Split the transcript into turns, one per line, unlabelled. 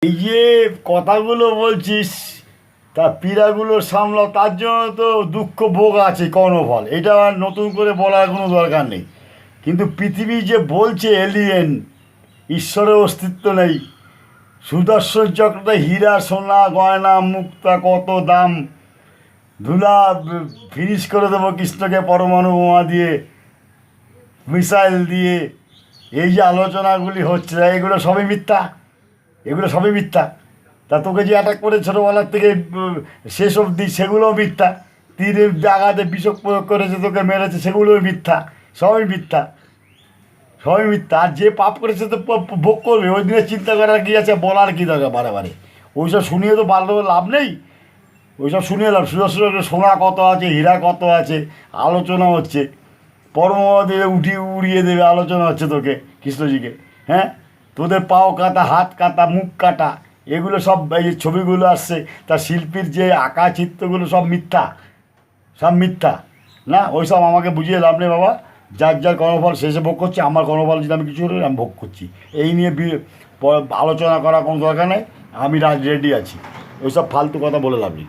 এই যে কথাগুলো বলছিস তা পীড়াগুলো সামলাও, তার জন্য তো দুঃখ ভোগ আছে কর্ণফল, এটা আর নতুন করে বলার কোনো দরকার নেই। কিন্তু পৃথিবী যে বলছে এলিয়েন, ঈশ্বরের অস্তিত্ব নেই, সুদর্শন চক্রটা হীরা সোনা গয়না মুক্তা কত দাম, ধুলা ফিনিশ করে দেবো কৃষ্ণকে পরমাণু বোমা দিয়ে, মিসাইল দিয়ে, এই যে আলোচনাগুলি হচ্ছে এগুলো সবই মিথ্যা, এগুলো সবই মিথ্যা। তা তোকে যে অ্যাটাক করে ছোটোবেলার থেকে শেষ অবধি সেগুলোও মিথ্যা। তীরের জায়গাতে বিষক প্রয়োগ করেছে, তোকে মেরেছে, সেগুলোও মিথ্যা, সবই মিথ্যা, সবই মিথ্যা। আর যে পাপ করেছে তো ভোগ করবে, ওই দিনে চিন্তা করার কী আছে, বলার কী দরকার বারে বারে? ওইসব শুনিয়ে তো ভালো লাভ নেই, ওইসব শুনিয়ে লাভ, সুদর্শন সোনা কত আছে, হীরা কত আছে, আলোচনা হচ্ছে, পরমদেবে উড়িয়ে দেবে আলোচনা হচ্ছে তোকে কৃষ্ণজিকে। হ্যাঁ, তোদের পাও কাটা, হাত কাটা, মুখ কাটা, এগুলো সব এই যে ছবিগুলো আসছে, তার শিল্পীর যে আঁকা চিত্রগুলো সব মিথ্যা, সব মিথ্যা। না ওইসব আমাকে বুঝিয়ে লাভ নেই বাবা। যার যার কর্মফল শেষে ভোগ করছে, আমার কর্মফল যদি আমি কিছু করি আমি ভোগ করছি, এই নিয়ে আলোচনা করার কোনো দরকার নেই। আমি রেডি আছি, ওইসব ফালতু কথা বলে লাভ নেই।